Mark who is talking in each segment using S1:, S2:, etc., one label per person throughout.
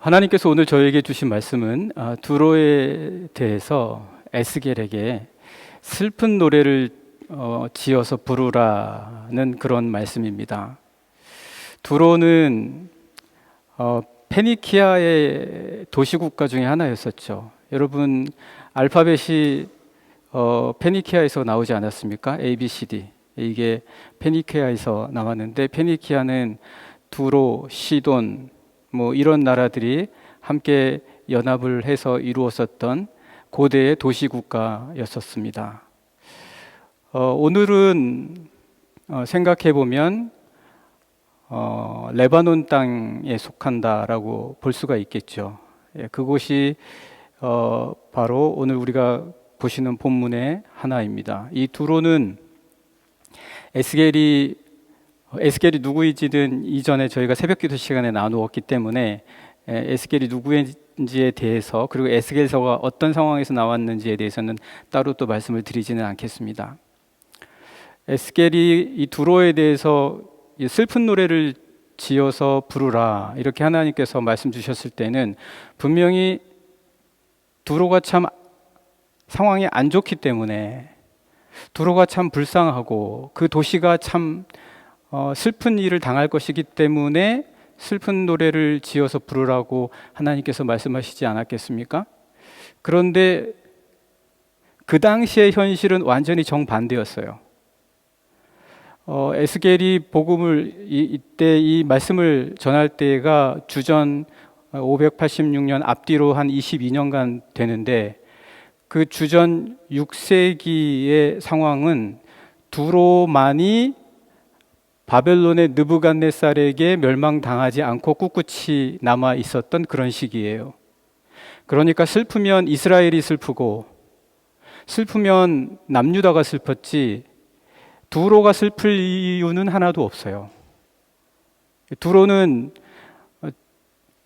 S1: 하나님께서 오늘 저에게 주신 말씀은 두로에 대해서 에스겔에게 슬픈 노래를 지어서 부르라는 그런 말씀입니다. 두로는 페니키아의 도시국가 중에 하나였었죠. 여러분, 알파벳이 페니키아에서 나오지 않았습니까? A, B, C, D. 이게 페니키아에서 나왔는데, 페니키아는 두로, 시돈 뭐 이런 나라들이 함께 연합을 해서 이루었었던 고대의 도시국가였었습니다. 오늘은 생각해 보면 레바논 땅에 속한다라고 볼 수가 있겠죠. 그곳이 바로 오늘 우리가 보시는 본문의 하나입니다. 이 두로는 에스겔이 누구인지는 이전에 저희가 새벽기도 시간에 나누었기 때문에 에스겔이 누구인지에 대해서, 그리고 에스겔서가 어떤 상황에서 나왔는지에 대해서는 따로 또 말씀을 드리지는 않겠습니다. 에스겔이 이 두로에 대해서 슬픈 노래를 지어서 부르라 이렇게 하나님께서 말씀 주셨을 때는 분명히 두로가 참 상황이 안 좋기 때문에, 두로가 참 불쌍하고 그 도시가 참 슬픈 일을 당할 것이기 때문에 슬픈 노래를 지어서 부르라고 하나님께서 말씀하시지 않았겠습니까? 그런데 그 당시의 현실은 완전히 정반대였어요. 에스겔이 복음을 이때 이 말씀을 전할 때가 주전 586년 앞뒤로 한 22년간 되는데, 그 주전 6세기의 상황은 두로만이 바벨론의 느부갓네살에게 멸망당하지 않고 꿋꿋이 남아 있었던 그런 시기예요. 그러니까 슬프면 이스라엘이 슬프고, 슬프면 남유다가 슬펐지 두로가 슬플 이유는 하나도 없어요. 두로는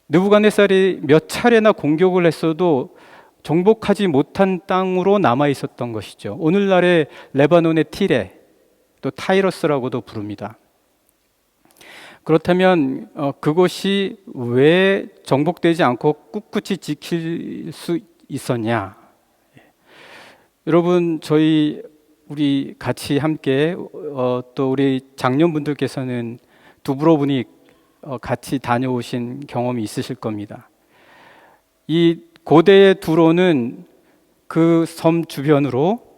S1: 느부갓네살이 몇 차례나 공격을 했어도 정복하지 못한 땅으로 남아 있었던 것이죠. 오늘날의 레바논의 티레, 또 타이러스라고도 부릅니다. 그렇다면 그것이 왜 정복되지 않고 꿋꿋이 지킬 수 있었냐? 여러분, 우리 같이 함께 또 우리 장년분들께서는 두브로브닉 같이 다녀오신 경험이 있으실 겁니다. 이 고대의 두로는 그 섬 주변으로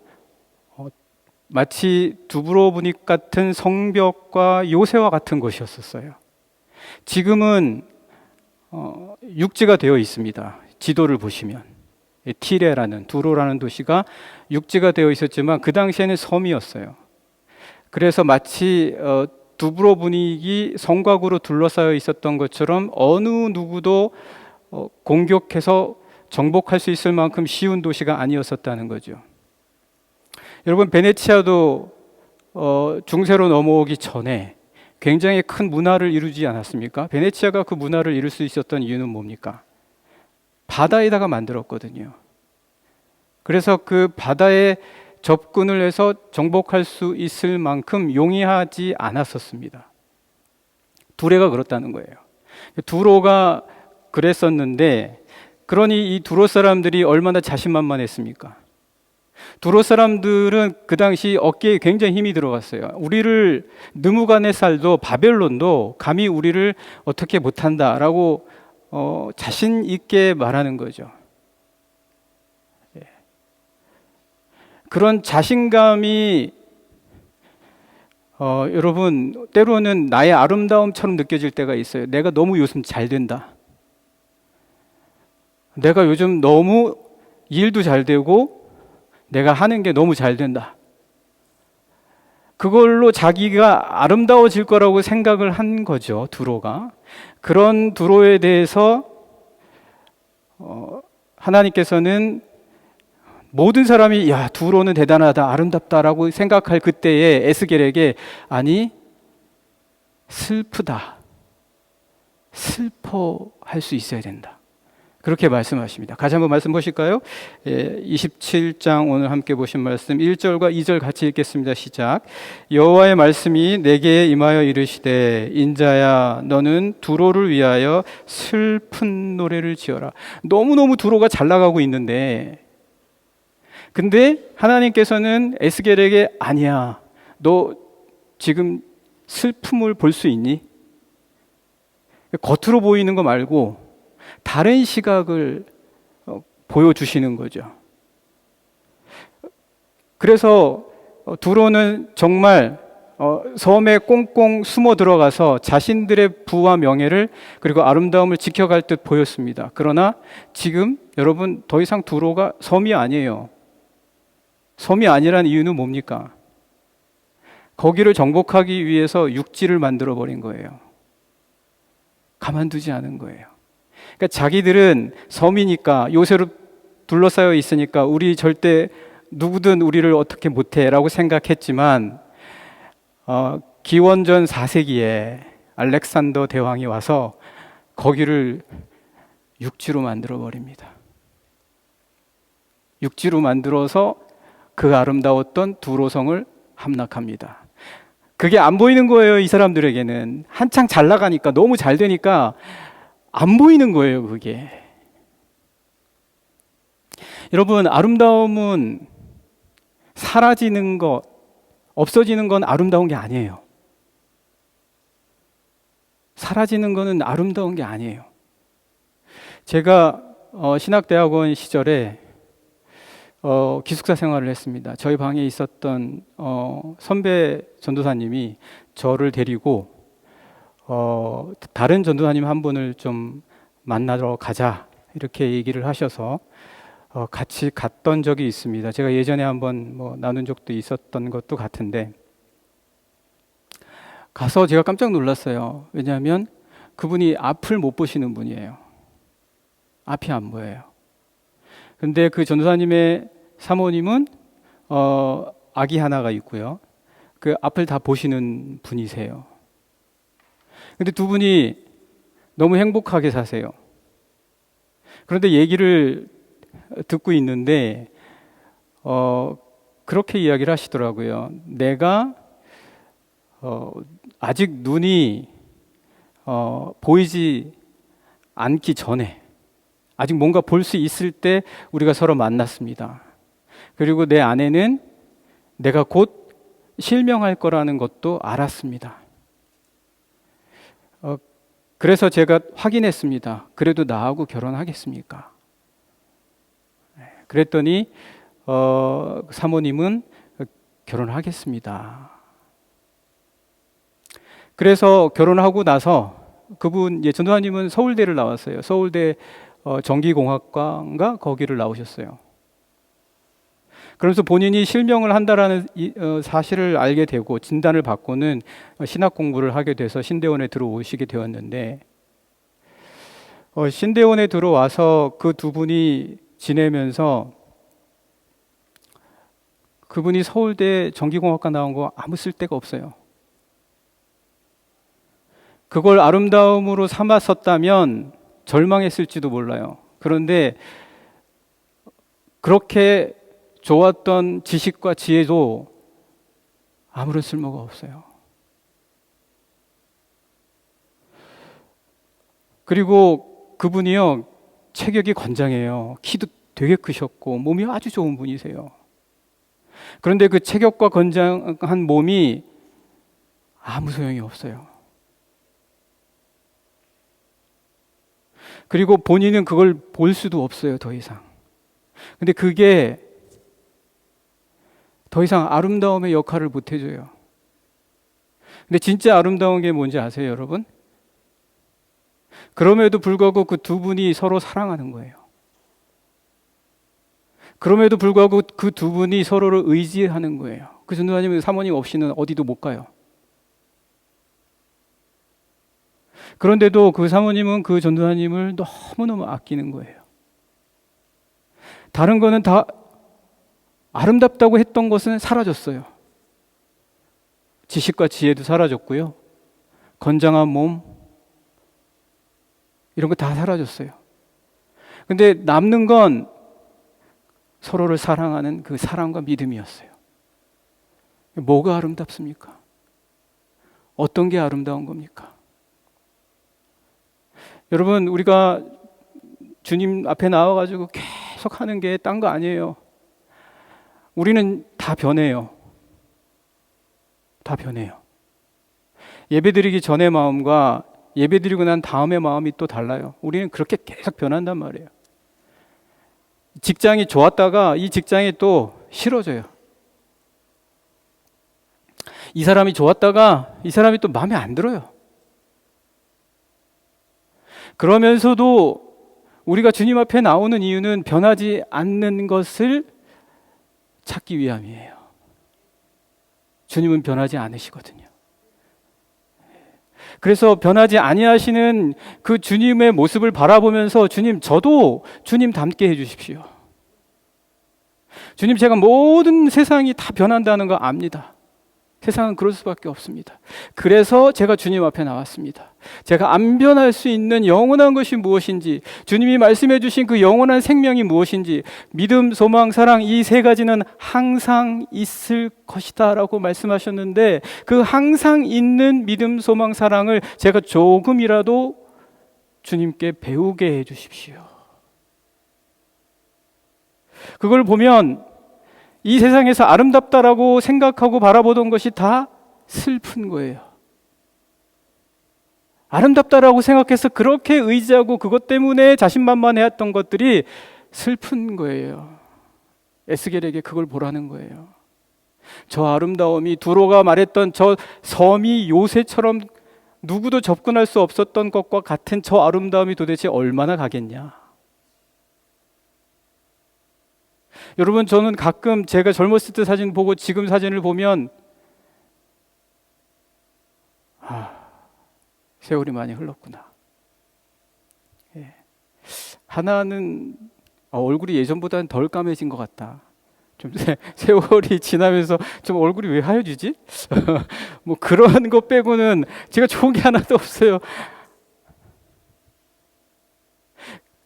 S1: 마치 두브로브닉 같은 성벽과 요새와 같은 곳이었었어요. 지금은 육지가 되어 있습니다. 지도를 보시면 티레라는, 두로라는 도시가 육지가 되어 있었지만 그 당시에는 섬이었어요. 그래서 마치 두브로브닉이 성곽으로 둘러싸여 있었던 것처럼 어느 누구도 공격해서 정복할 수 있을 만큼 쉬운 도시가 아니었었다는 거죠. 여러분, 베네치아도 중세로 넘어오기 전에 굉장히 큰 문화를 이루지 않았습니까? 베네치아가 그 문화를 이룰 수 있었던 이유는 뭡니까? 바다에다가 만들었거든요. 그래서 그 바다에 접근을 해서 정복할 수 있을 만큼 용이하지 않았었습니다. 두로가 그렇다는 거예요. 두로가 그랬었는데, 그러니 이 두로 사람들이 얼마나 자신만만했습니까? 두로 사람들은 그 당시 어깨에 굉장히 힘이 들어갔어요. 우리를, 느부갓네살도 바벨론도 감히 우리를 어떻게 못한다라고 자신 있게 말하는 거죠. 그런 자신감이 여러분, 때로는 나의 아름다움처럼 느껴질 때가 있어요. 내가 너무 요즘 잘 된다. 내가 요즘 너무 일도 잘 되고 내가 하는 게 너무 잘 된다. 그걸로 자기가 아름다워질 거라고 생각을 한 거죠, 두로가. 그런 두로에 대해서 하나님께서는 모든 사람이 야, 두로는 대단하다, 아름답다라고 생각할 그때에 에스겔에게 아니, 슬프다, 슬퍼할 수 있어야 된다. 그렇게 말씀하십니다. 같이 한번 말씀 보실까요? 27장 오늘 함께 보신 말씀 1절과 2절 같이 읽겠습니다. 시작. 여호와의 말씀이 내게 임하여 이르시되 인자야 너는 두로를 위하여 슬픈 노래를 지어라. 너무너무 두로가 잘 나가고 있는데 근데 하나님께서는 에스겔에게 아니야. 너 지금 슬픔을 볼 수 있니? 겉으로 보이는 거 말고 다른 시각을 보여주시는 거죠. 그래서 두로는 정말 섬에 꽁꽁 숨어 들어가서 자신들의 부와 명예를 그리고 아름다움을 지켜갈 듯 보였습니다. 그러나 지금 여러분 더 이상 두로가 섬이 아니에요. 섬이 아니란 이유는 뭡니까? 거기를 정복하기 위해서 육지를 만들어 버린 거예요. 가만두지 않은 거예요. 그러니까 자기들은 섬이니까 요새로 둘러싸여 있으니까 우리 절대 누구든 우리를 어떻게 못해라고 생각했지만 기원전 4세기에 알렉산더 대왕이 와서 거기를 육지로 만들어 버립니다. 육지로 만들어서 그 아름다웠던 두로성을 함락합니다. 그게 안 보이는 거예요. 이 사람들에게는 한창 잘 나가니까 너무 잘 되니까 안 보이는 거예요. 그게 여러분 아름다움은 사라지는 것 없어지는 건 아름다운 게 아니에요. 사라지는 거는 아름다운 게 아니에요. 제가 신학대학원 시절에 기숙사 생활을 했습니다. 저희 방에 있었던 선배 전도사님이 저를 데리고 다른 전도사님 한 분을 좀 만나러 가자 이렇게 얘기를 하셔서 같이 갔던 적이 있습니다. 제가 예전에 한번 나눈 적도 있었던 것도 같은데 가서 제가 깜짝 놀랐어요. 왜냐하면 그분이 앞을 못 보시는 분이에요. 앞이 안 보여요. 근데 그 전도사님의 사모님은 아기 하나가 있고요. 그 앞을 다 보시는 분이세요. 근데 두 분이 너무 행복하게 사세요. 그런데 얘기를 듣고 있는데 그렇게 이야기를 하시더라고요. 내가 아직 눈이 보이지 않기 전에 아직 뭔가 볼 수 있을 때 우리가 서로 만났습니다. 그리고 내 아내는 내가 곧 실명할 거라는 것도 알았습니다. 그래서 제가 확인했습니다. 그래도 나하고 결혼하겠습니까? 그랬더니 사모님은 결혼하겠습니다. 그래서 결혼하고 나서 그분 전도사님은 서울대를 나왔어요. 서울대 전기공학과인가 거기를 나오셨어요. 그러면서 본인이 실명을 한다라는 사실을 알게 되고 진단을 받고는 신학 공부를 하게 돼서 신대원에 들어오시게 되었는데 신대원에 들어와서 그 두 분이 지내면서 그분이 서울대 전기공학과 나온 거 아무 쓸데가 없어요. 그걸 아름다움으로 삼았었다면 절망했을지도 몰라요. 그런데 그렇게 좋았던 지식과 지혜도 아무런 쓸모가 없어요. 그리고 그분이요, 체격이 건장해요. 키도 되게 크셨고 몸이 아주 좋은 분이세요. 그런데 그 체격과 건장한 몸이 아무 소용이 없어요. 그리고 본인은 그걸 볼 수도 없어요, 더 이상. 근데 그게 더 이상 아름다움의 역할을 못 해줘요. 근데 진짜 아름다운 게 뭔지 아세요, 여러분? 그럼에도 불구하고 그 두 분이 서로 사랑하는 거예요. 그럼에도 불구하고 그 두 분이 서로를 의지하는 거예요. 그 전도사님은 사모님 없이는 어디도 못 가요. 그런데도 그 사모님은 그 전도사님을 너무너무 아끼는 거예요. 다른 거는 다 아름답다고 했던 것은 사라졌어요. 지식과 지혜도 사라졌고요. 건장한 몸, 이런 거 다 사라졌어요. 근데 남는 건 서로를 사랑하는 그 사랑과 믿음이었어요. 뭐가 아름답습니까? 어떤 게 아름다운 겁니까? 여러분, 우리가 주님 앞에 나와가지고 계속 하는 게 딴 거 아니에요. 우리는 다 변해요. 다 변해요. 예배드리기 전의 마음과 예배드리고 난 다음의 마음이 또 달라요. 우리는 그렇게 계속 변한단 말이에요. 직장이 좋았다가 이 직장이 또 싫어져요. 이 사람이 좋았다가 이 사람이 또 마음에 안 들어요. 그러면서도 우리가 주님 앞에 나오는 이유는 변하지 않는 것을 찾기 위함이에요. 주님은 변하지 않으시거든요. 그래서 변하지 아니하시는 그 주님의 모습을 바라보면서 주님, 저도 주님 닮게 해주십시오. 주님, 제가 모든 세상이 다 변한다는 거 압니다. 세상은 그럴 수밖에 없습니다. 그래서 제가 주님 앞에 나왔습니다. 제가 안 변할 수 있는 영원한 것이 무엇인지, 주님이 말씀해 주신 그 영원한 생명이 무엇인지, 믿음, 소망, 사랑, 이 세 가지는 항상 있을 것이다 라고 말씀하셨는데, 그 항상 있는 믿음, 소망, 사랑을 제가 조금이라도 주님께 배우게 해 주십시오. 그걸 보면 이 세상에서 아름답다라고 생각하고 바라보던 것이 다 슬픈 거예요. 아름답다라고 생각해서 그렇게 의지하고 그것 때문에 자신만만해했던 것들이 슬픈 거예요. 에스겔에게 그걸 보라는 거예요. 저 아름다움이, 두로가 말했던 저 섬이 요새처럼 누구도 접근할 수 없었던 것과 같은 저 아름다움이 도대체 얼마나 가겠냐. 여러분, 저는 가끔 제가 젊었을 때 사진 보고 지금 사진을 보면 세월이 많이 흘렀구나. 예. 하나는 얼굴이 예전보다는 덜 까매진 것 같다. 좀 세월이 지나면서 좀 얼굴이 왜 하얘지지? 뭐 그런 거 빼고는 제가 좋은 게 하나도 없어요.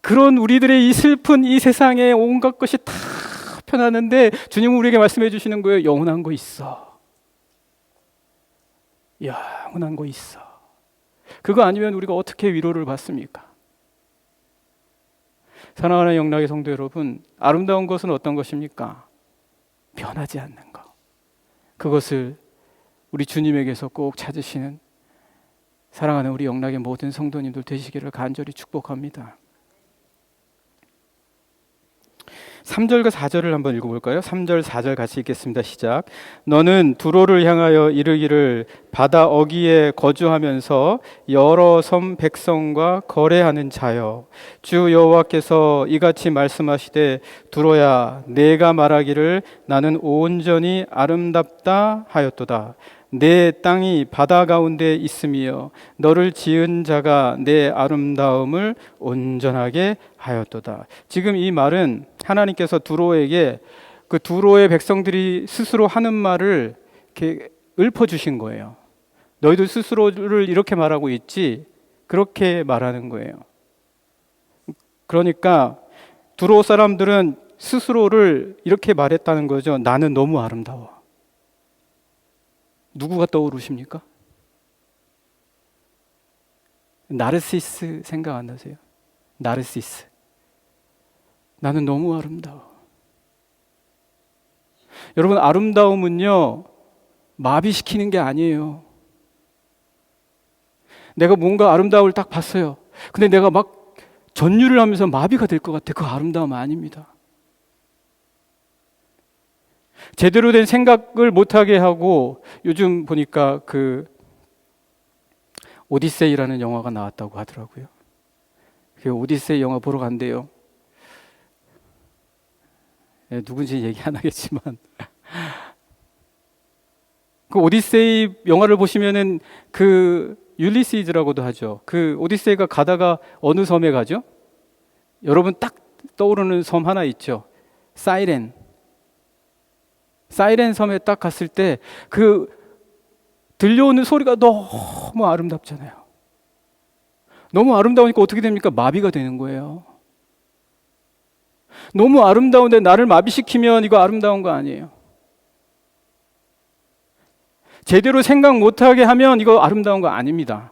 S1: 그런 우리들의 이 슬픈 이 세상에 온갖 것이 다 편하는데 주님은 우리에게 말씀해 주시는 거예요. 영원한 거 있어. 영원한 거 있어. 그거 아니면 우리가 어떻게 위로를 받습니까? 사랑하는 영락의 성도 여러분, 아름다운 것은 어떤 것입니까? 변하지 않는 것. 그것을 우리 주님에게서 꼭 찾으시는 사랑하는 우리 영락의 모든 성도님들 되시기를 간절히 축복합니다. 3절과 4절을 한번 읽어볼까요? 3절, 4절 같이 읽겠습니다. 시작. 너는 두로를 향하여 이르기를 바다 어귀에 거주하면서 여러 섬 백성과 거래하는 자여, 주 여호와께서 이같이 말씀하시되 두로야, 내가 말하기를 나는 온전히 아름답다 하였도다. 내 땅이 바다 가운데 있으며 너를 지은 자가 내 아름다움을 온전하게 하였도다. 지금 이 말은 하나님께서 두로에게 그 두로의 백성들이 스스로 하는 말을 이렇게 읊어주신 거예요. 너희들 스스로를 이렇게 말하고 있지, 그렇게 말하는 거예요. 그러니까 두로 사람들은 스스로를 이렇게 말했다는 거죠. 나는 너무 아름다워. 누구가 떠오르십니까? 나르시스 생각 안 나세요? 나르시스. 나는 너무 아름다워. 여러분, 아름다움은요, 마비시키는 게 아니에요. 내가 뭔가 아름다움을 딱 봤어요. 근데 내가 막 전율을 하면서 마비가 될 것 같아. 그 아름다움 아닙니다. 제대로 된 생각을 못하게 하고, 요즘 보니까 그 오디세이라는 영화가 나왔다고 하더라고요. 그 오디세이 영화 보러 간대요. 네, 누군지 얘기 안 하겠지만 그 오디세이 영화를 보시면은 그 율리시즈라고도 하죠. 그 오디세이가 가다가 어느 섬에 가죠? 여러분 딱 떠오르는 섬 하나 있죠. 사이렌 섬에 딱 갔을 때 그 들려오는 소리가 너무 아름답잖아요. 너무 아름다우니까 어떻게 됩니까? 마비가 되는 거예요. 너무 아름다운데 나를 마비시키면 이거 아름다운 거 아니에요. 제대로 생각 못하게 하면 이거 아름다운 거 아닙니다.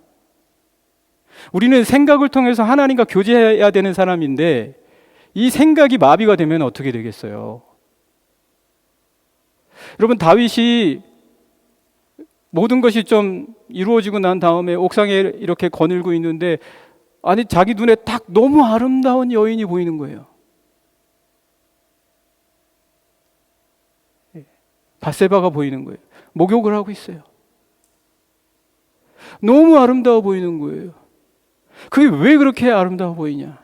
S1: 우리는 생각을 통해서 하나님과 교제해야 되는 사람인데 이 생각이 마비가 되면 어떻게 되겠어요? 여러분, 다윗이 모든 것이 좀 이루어지고 난 다음에 옥상에 이렇게 거닐고 있는데 아니 자기 눈에 딱 너무 아름다운 여인이 보이는 거예요. 밧세바가 보이는 거예요. 목욕을 하고 있어요. 너무 아름다워 보이는 거예요. 그게 왜 그렇게 아름다워 보이냐?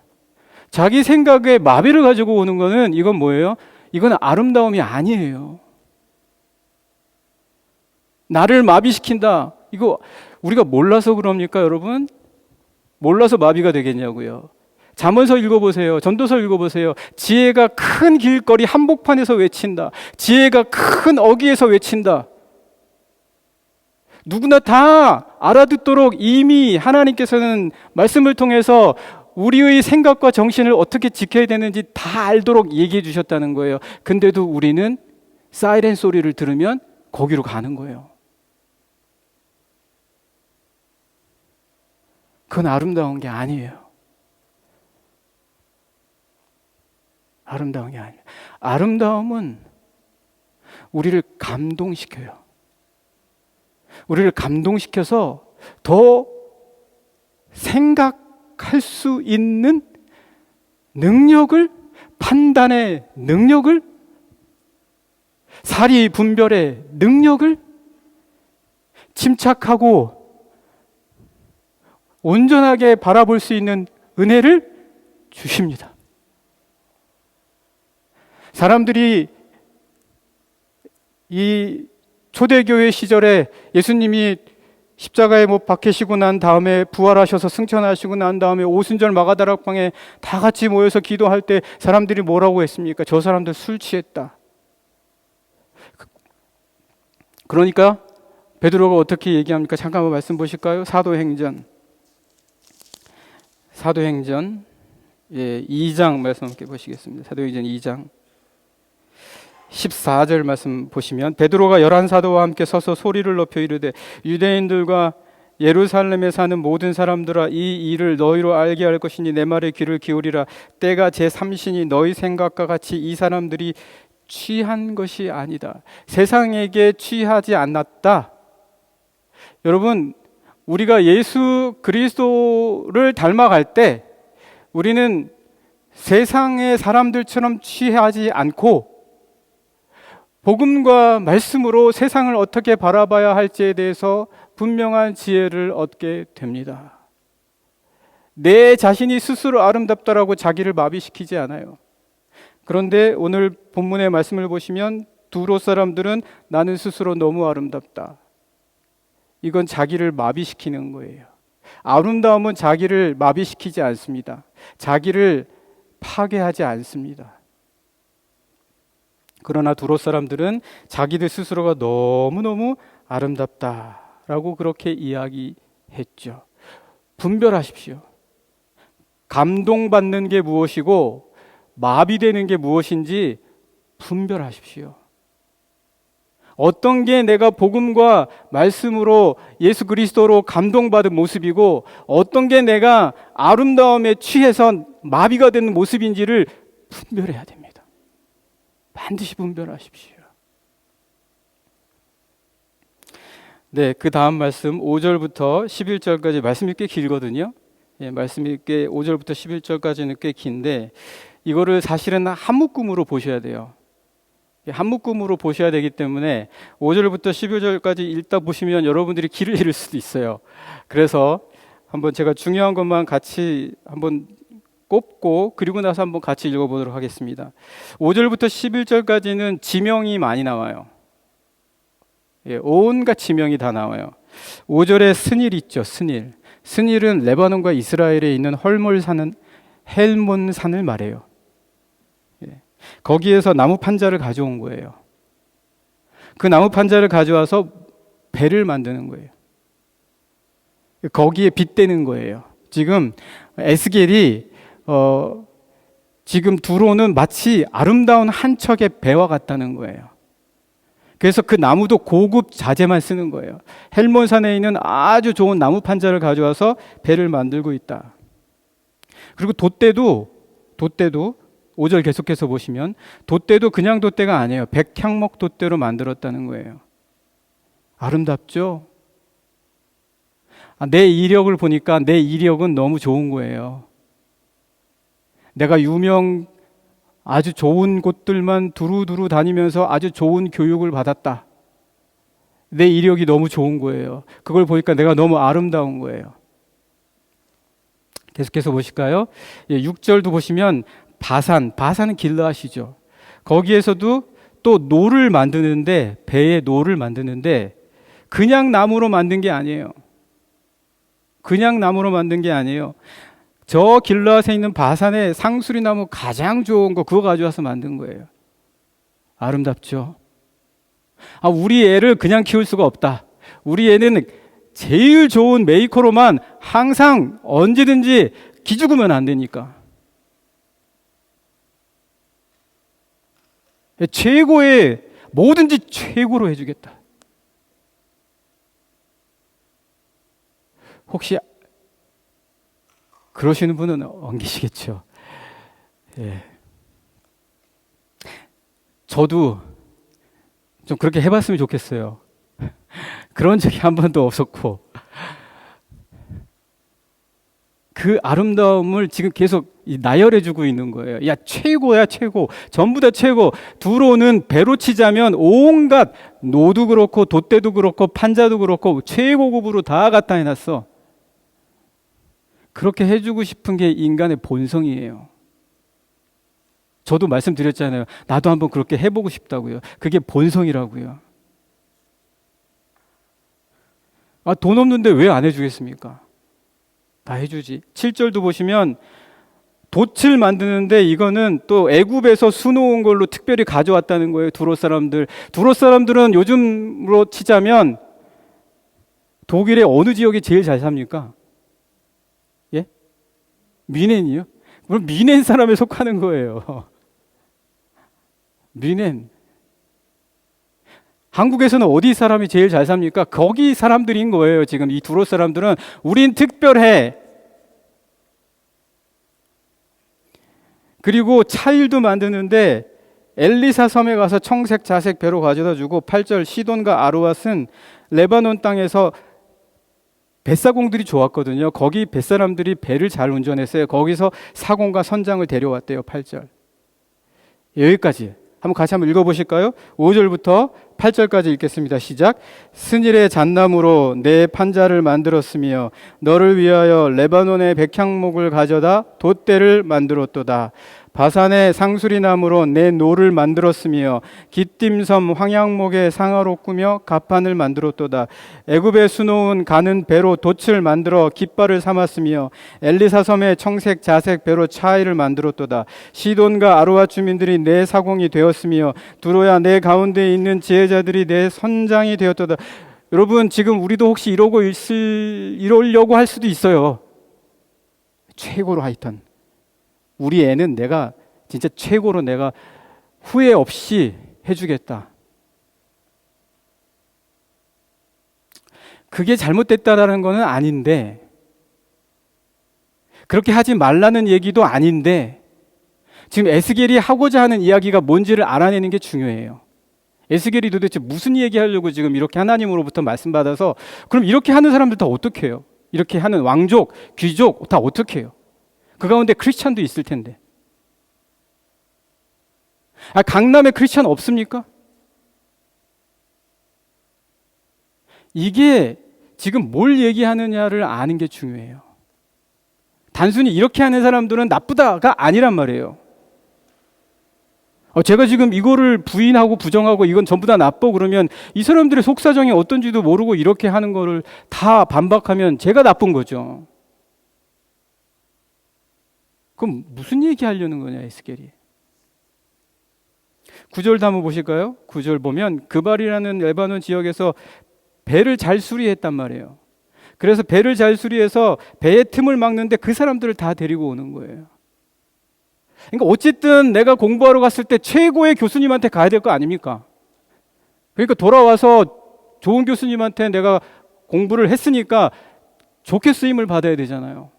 S1: 자기 생각에 마비를 가지고 오는 거는 이건 뭐예요? 이건 아름다움이 아니에요. 나를 마비시킨다. 이거 우리가 몰라서 그럽니까, 여러분? 몰라서 마비가 되겠냐고요. 잠언서 읽어보세요. 전도서 읽어보세요. 지혜가 큰 길거리 한복판에서 외친다. 지혜가 큰 어귀에서 외친다. 누구나 다 알아듣도록 이미 하나님께서는 말씀을 통해서 우리의 생각과 정신을 어떻게 지켜야 되는지 다 알도록 얘기해 주셨다는 거예요. 근데도 우리는 사이렌 소리를 들으면 거기로 가는 거예요. 그건 아름다운 게 아니에요. 아름다운 게 아니에요. 아름다움은 우리를 감동시켜요. 우리를 감동시켜서 더 생각할 수 있는 능력을, 판단의 능력을, 사리 분별의 능력을, 침착하고 온전하게 바라볼 수 있는 은혜를 주십니다. 사람들이 이 초대교회 시절에 예수님이 십자가에 못 박히시고 난 다음에 부활하셔서 승천하시고 난 다음에 오순절 마가다락방에 다 같이 모여서 기도할 때 사람들이 뭐라고 했습니까? 저 사람들 술 취했다. 그러니까 베드로가 어떻게 얘기합니까? 잠깐만 말씀 보실까요? 사도행전 2장 말씀 함께 보시겠습니다. 사도행전 2장 14절 말씀 보시면 베드로가 11사도와 함께 서서 소리를 높여 이르되 유대인들과 예루살렘에 사는 모든 사람들아 이 일을 너희로 알게 할 것이니 내 말에 귀를 기울이라. 때가 제3신이 너희 생각과 같이 이 사람들이 취한 것이 아니다. 세상에게 취하지 않았다. 여러분, 우리가 예수 그리스도를 닮아갈 때 우리는 세상의 사람들처럼 취하지 않고 복음과 말씀으로 세상을 어떻게 바라봐야 할지에 대해서 분명한 지혜를 얻게 됩니다. 내 자신이 스스로 아름답다라고 자기를 마비시키지 않아요. 그런데 오늘 본문의 말씀을 보시면 두로 사람들은 나는 스스로 너무 아름답다. 이건 자기를 마비시키는 거예요. 아름다움은 자기를 마비시키지 않습니다. 자기를 파괴하지 않습니다. 그러나 두로 사람들은 자기들 스스로가 너무너무 아름답다라고 그렇게 이야기했죠. 분별하십시오. 감동받는 게 무엇이고 마비되는 게 무엇인지 분별하십시오. 어떤 게 내가 복음과 말씀으로 예수 그리스도로 감동받은 모습이고 어떤 게 내가 아름다움에 취해서 마비가 되는 모습인지를 분별해야 됩니다. 반드시 분별하십시오. 네, 그 다음 말씀 5절부터 11절까지 말씀이 꽤 길거든요. 예, 말씀이 꽤 5절부터 11절까지는 꽤 긴데 이거를 사실은 한 묶음으로 보셔야 돼요. 한 묶음으로 보셔야 되기 때문에 5절부터 11절까지 읽다 보시면 여러분들이 길을 잃을 수도 있어요. 그래서 한번 제가 중요한 것만 같이 한번 꼽고 그리고 나서 한번 같이 읽어보도록 하겠습니다. 5절부터 11절까지는 지명이 많이 나와요. 예, 온갖 지명이 다 나와요. 5절에 스닐 있죠. 스닐은 레바논과 이스라엘에 있는 헬몬산을 말해요. 예, 거기에서 나무 판자를 가져온 거예요. 그 나무 판자를 가져와서 배를 만드는 거예요. 거기에 빗대는 거예요. 지금 에스겔이 지금 두로는 마치 아름다운 한 척의 배와 같다는 거예요. 그래서 그 나무도 고급 자재만 쓰는 거예요. 헬몬산에 있는 아주 좋은 나무 판자를 가져와서 배를 만들고 있다. 그리고 돛대도 5절 계속해서 보시면 돛대도 그냥 돛대가 아니에요. 백향목 돛대로 만들었다는 거예요. 아름답죠? 내 이력을 보니까 내 이력은 너무 좋은 거예요. 내가 아주 좋은 곳들만 두루두루 다니면서 아주 좋은 교육을 받았다. 내 이력이 너무 좋은 거예요. 그걸 보니까 내가 너무 아름다운 거예요. 계속해서 보실까요? 6절도 보시면 바산은 길르앗이죠. 거기에서도 또 노를 만드는데, 배에 노를 만드는데 그냥 나무로 만든 게 아니에요. 그냥 나무로 만든 게 아니에요. 저 길르앗에 있는 바산의 상수리 나무 가장 좋은 거 그거 가져와서 만든 거예요. 아름답죠? 우리 애를 그냥 키울 수가 없다. 우리 애는 제일 좋은 메이커로만 항상 언제든지 기죽으면 안 되니까. 최고의 뭐든지 최고로 해주겠다. 혹시 그러시는 분은 안 계시겠죠? 예. 저도 좀 그렇게 해봤으면 좋겠어요. 그런 적이 한 번도 없었고, 그 아름다움을 지금 계속 나열해주고 있는 거예요. 야, 최고야, 최고. 전부 다 최고. 두로는 배로 치자면 온갖 노도 그렇고, 돛대도 그렇고, 판자도 그렇고, 최고급으로 다 갖다 해놨어. 그렇게 해주고 싶은 게 인간의 본성이에요. 저도 말씀드렸잖아요. 나도 한번 그렇게 해보고 싶다고요. 그게 본성이라고요. 돈 없는데 왜 안 해주겠습니까? 다 해주지. 7절도 보시면 돛을 만드는데 이거는 또 애굽에서 수놓은 걸로 특별히 가져왔다는 거예요. 두로 사람들은 요즘으로 치자면 독일의 어느 지역이 제일 잘 삽니까? 예? 미넨이요? 그럼 미넨 사람에 속하는 거예요. 미넨. 한국에서는 어디 사람이 제일 잘 삽니까? 거기 사람들인 거예요. 지금 이 두로 사람들은 우린 특별해. 그리고 차일도 만드는데 엘리사 섬에 가서 청색 자색 배로 가져다 주고 8절 시돈과 아루앗은 레바논 땅에서 뱃사공들이 좋았거든요. 거기 뱃사람들이 배를 잘 운전했어요. 거기서 사공과 선장을 데려왔대요. 8절. 여기까지. 같이 한번 읽어보실까요? 5절부터 8절까지 읽겠습니다. 시작. 스닐의 잣나무로 내 판자를 만들었으며 너를 위하여 레바논의 백향목을 가져다 돛대를 만들었도다. 바산의 상수리나무로 내 노를 만들었으며 기띔섬 황양목의 상아로 꾸며 가판을 만들었도다. 애굽에 수놓은 가는 배로 돛을 만들어 깃발을 삼았으며 엘리사 섬의 청색 자색 배로 차이를 만들었도다. 시돈과 아루와 주민들이 내 사공이 되었으며 두로야 내 가운데 있는 지혜자들이 내 선장이 되었도다. 여러분 지금 우리도 혹시 이러려고 할 수도 있어요. 최고로 하여튼 우리 애는 내가 진짜 최고로 내가 후회 없이 해주겠다. 그게 잘못됐다라는 거는 아닌데, 그렇게 하지 말라는 얘기도 아닌데, 지금 에스겔이 하고자 하는 이야기가 뭔지를 알아내는 게 중요해요. 에스겔이 도대체 무슨 얘기하려고 지금 이렇게 하나님으로부터 말씀받아서, 그럼 이렇게 하는 사람들 다 어떻게 해요? 이렇게 하는 왕족, 귀족 다 어떻게 해요? 그 가운데 크리스찬도 있을 텐데. 강남에 크리스찬 없습니까? 이게 지금 뭘 얘기하느냐를 아는 게 중요해요. 단순히 이렇게 하는 사람들은 나쁘다가 아니란 말이에요. 제가 지금 이거를 부인하고 부정하고 이건 전부 다 나빠 그러면 이 사람들의 속사정이 어떤지도 모르고 이렇게 하는 거를 다 반박하면 제가 나쁜 거죠. 그럼 무슨 얘기 하려는 거냐, 에스겔이. 9절도 한번 보실까요? 9절 보면 그발이라는 레바논 지역에서 배를 잘 수리했단 말이에요. 그래서 배를 잘 수리해서 배의 틈을 막는데 그 사람들을 다 데리고 오는 거예요. 그러니까 어쨌든 내가 공부하러 갔을 때 최고의 교수님한테 가야 될 거 아닙니까? 그러니까 돌아와서 좋은 교수님한테 내가 공부를 했으니까 좋게 쓰임을 받아야 되잖아요.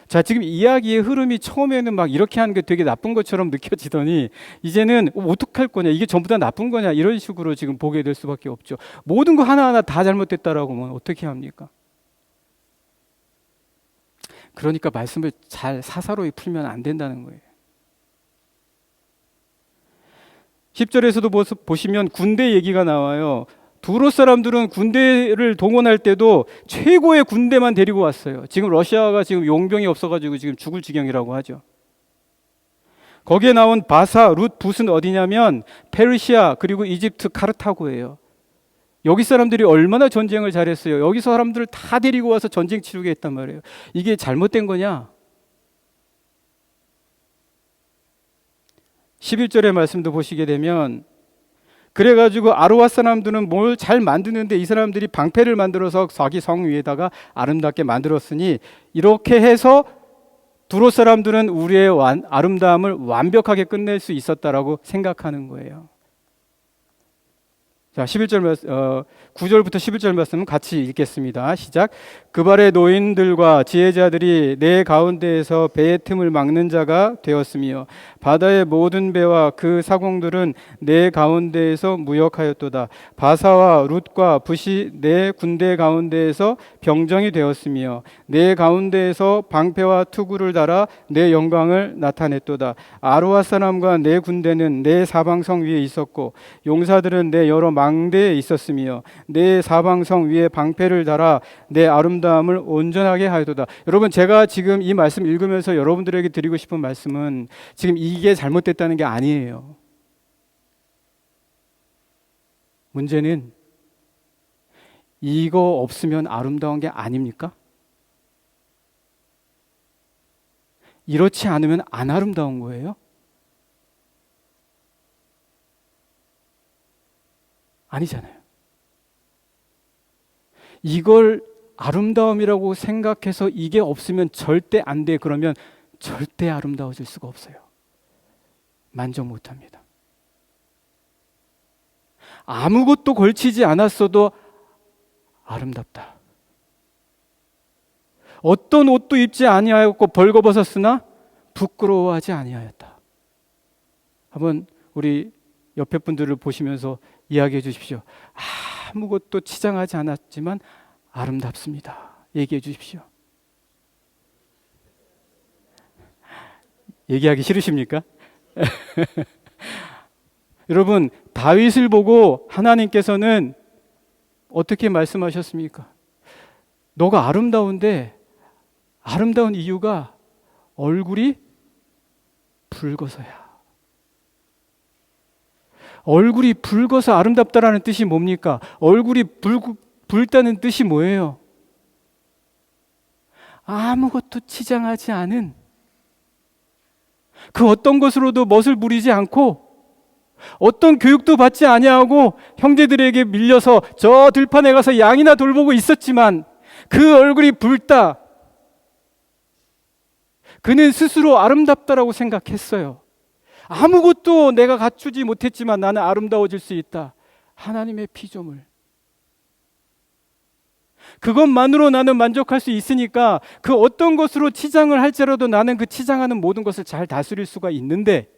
S1: 자, 지금 이야기의 흐름이 처음에는 막 이렇게 하는 게 되게 나쁜 것처럼 느껴지더니 이제는 어떡할 거냐, 이게 전부 다 나쁜 거냐, 이런 식으로 지금 보게 될 수밖에 없죠. 모든 거 하나하나 다 잘못됐다라고 하면 어떻게 합니까? 그러니까 말씀을 잘 사사로이 풀면 안 된다는 거예요. 10절에서도 보시면 군대 얘기가 나와요. 두로 사람들은 군대를 동원할 때도 최고의 군대만 데리고 왔어요. 지금 러시아가 지금 용병이 없어가지고 지금 죽을 지경이라고 하죠. 거기에 나온 바사, 룻, 붓은 어디냐면 페르시아 그리고 이집트 카르타고예요. 여기 사람들이 얼마나 전쟁을 잘했어요. 여기 사람들을 다 데리고 와서 전쟁 치르게 했단 말이에요. 이게 잘못된 거냐? 11절의 말씀도 보시게 되면 그래가지고 아르와 사람들은 뭘 잘 만드는데 이 사람들이 방패를 만들어서 자기 성 위에다가 아름답게 만들었으니 이렇게 해서 두로 사람들은 우리의 아름다움을 완벽하게 끝낼 수 있었다라고 생각하는 거예요. 자, 9절부터 11절 말씀은 같이 읽겠습니다. 시작. 그발의 노인들과 지혜자들이 내 가운데에서 배의 틈을 막는 자가 되었으며 바다의 모든 배와 그 사공들은 내 가운데에서 무역하였도다. 바사와 룻과 붓이 내 군대 가운데에서 병정이 되었으며 내 가운데에서 방패와 투구를 달아 내 영광을 나타냈도다. 아르와 사람과 내 군대는 내 사방성 위에 있었고 용사들은 내 여러 망대에 있었으며 내 사방성 위에 방패를 달아 내 아름다움을 온전하게 하였도다. 여러분, 제가 지금 이 말씀 읽으면서 여러분들에게 드리고 싶은 말씀은 지금 이게 잘못됐다는 게 아니에요. 문제는 이거 없으면 아름다운 게 아닙니까? 이렇지 않으면 안 아름다운 거예요? 아니잖아요. 이걸 아름다움이라고 생각해서 이게 없으면 절대 안 돼. 그러면 절대 아름다워질 수가 없어요. 만족 못 합니다. 아무것도 걸치지 않았어도 아름답다. 어떤 옷도 입지 아니하였고 벌거벗었으나 부끄러워하지 아니하였다. 한번 우리 옆에 분들을 보시면서 이야기해 주십시오. 아무것도 치장하지 않았지만 아름답습니다. 얘기해 주십시오. 얘기하기 싫으십니까? 여러분, 다윗을 보고 하나님께서는 어떻게 말씀하셨습니까? 너가 아름다운데 아름다운 이유가 얼굴이 붉어서야. 얼굴이 붉어서 아름답다라는 뜻이 뭡니까? 얼굴이 붉다는 뜻이 뭐예요? 아무것도 치장하지 않은, 그 어떤 것으로도 멋을 부리지 않고 어떤 교육도 받지 아니하고 형제들에게 밀려서 저 들판에 가서 양이나 돌보고 있었지만 그 얼굴이 붉다. 그는 스스로 아름답다라고 생각했어요. 아무것도 내가 갖추지 못했지만 나는 아름다워질 수 있다. 하나님의 피조물. 그것만으로 나는 만족할 수 있으니까 그 어떤 것으로 치장을 할지라도 나는 그 치장하는 모든 것을 잘 다스릴 수가 있는데,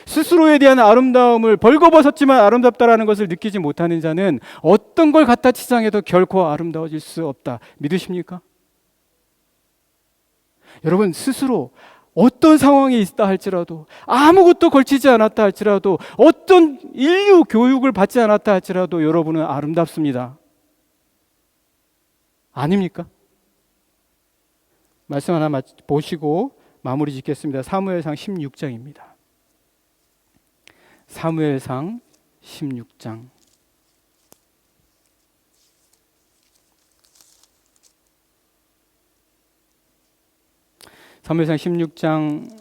S1: 스스로에 대한 아름다움을 벌거벗었지만 아름답다라는 것을 느끼지 못하는 자는 어떤 걸 갖다 치장해도 결코 아름다워질 수 없다. 믿으십니까? 여러분, 스스로 어떤 상황에 있다 할지라도, 아무것도 걸치지 않았다 할지라도, 어떤 인류 교육을 받지 않았다 할지라도 여러분은 아름답습니다. 아닙니까? 말씀 하나 보시고 마무리 짓겠습니다. 사무엘상 16장입니다. 사무엘상 16장. 사무엘상 16장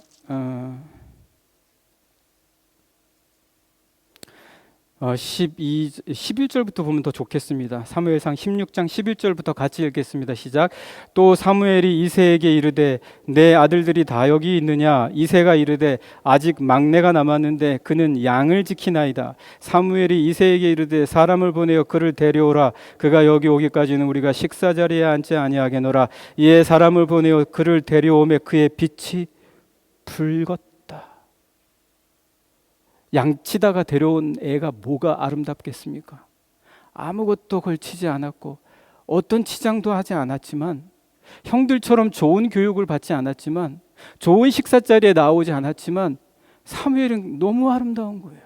S1: 11절부터 보면 더 좋겠습니다. 사무엘상 16장 11절부터 같이 읽겠습니다. 시작. 또 사무엘이 이새에게 이르되 내 아들들이 다 여기 있느냐? 이새가 이르되 아직 막내가 남았는데 그는 양을 지키나이다. 사무엘이 이새에게 이르되 사람을 보내어 그를 데려오라. 그가 여기 오기까지는 우리가 식사 자리에 앉지 아니하겠노라. 이에 사람을 보내어 그를 데려오매 그의 빛이 붉었다. 양치다가 데려온 애가 뭐가 아름답겠습니까? 아무것도 걸치지 않았고 어떤 치장도 하지 않았지만, 형들처럼 좋은 교육을 받지 않았지만, 좋은 식사 자리에 나오지 않았지만 사무엘은 너무 아름다운 거예요.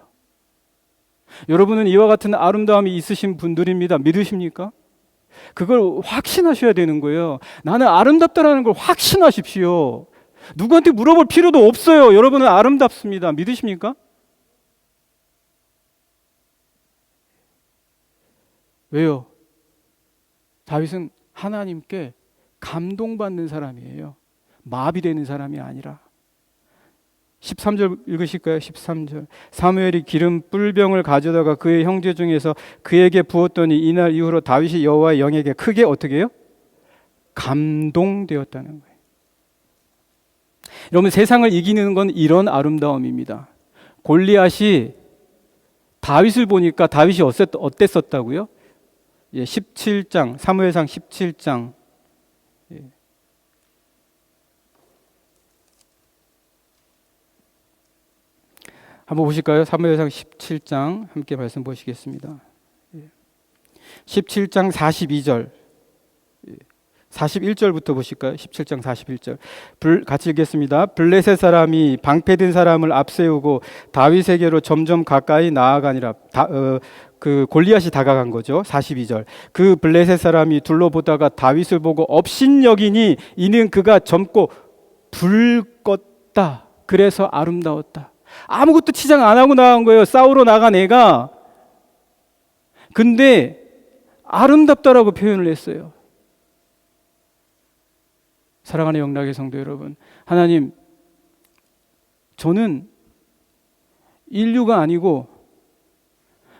S1: 여러분은 이와 같은 아름다움이 있으신 분들입니다. 믿으십니까? 그걸 확신하셔야 되는 거예요. 나는 아름답다라는 걸 확신하십시오. 누구한테 물어볼 필요도 없어요. 여러분은 아름답습니다. 믿으십니까? 왜요? 다윗은 하나님께 감동받는 사람이에요. 마비되는 사람이 아니라. 13절 읽으실까요? 13절. 사무엘이 기름 뿔병을 가져다가 그의 형제 중에서 그에게 부었더니 이날 이후로 다윗이 여호와의 영에게 크게 어떻게 해요? 감동되었다는 거예요. 여러분, 세상을 이기는 건 이런 아름다움입니다. 골리앗이 다윗을 보니까 다윗이 어땠었다고요? 17장, 사무엘상 17장. 한번 보실까요? 사무엘상 17장 함께 말씀 보시겠습니다. 17장 42절. 41절부터 보실까요? 17장 41절. 같이 읽겠습니다. 블레셋 사람이 방패든 사람을 앞세우고 다윗에게로 점점 가까이 나아가니라. 그 골리앗이 다가간 거죠. 42절. 그 블레셋 사람이 둘러보다가 다윗을 보고 업신여기니 이는 그가 젊고 붉었다. 그래서 아름다웠다. 아무것도 치장 안 하고 나간 거예요. 싸우러 나간 애가. 근데 아름답다라고 표현을 했어요. 사랑하는 영락의 성도 여러분, 하나님, 저는 인류가 아니고,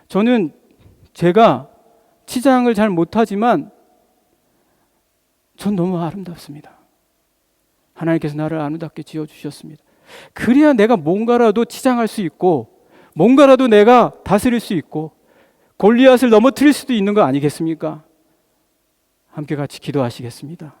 S1: 저는 제가 치장을 잘 못하지만 전 너무 아름답습니다. 하나님께서 나를 아름답게 지어주셨습니다. 그래야 내가 뭔가라도 치장할 수 있고, 뭔가라도 내가 다스릴 수 있고, 골리앗을 넘어뜨릴 수도 있는 거 아니겠습니까? 함께 같이 기도하시겠습니다.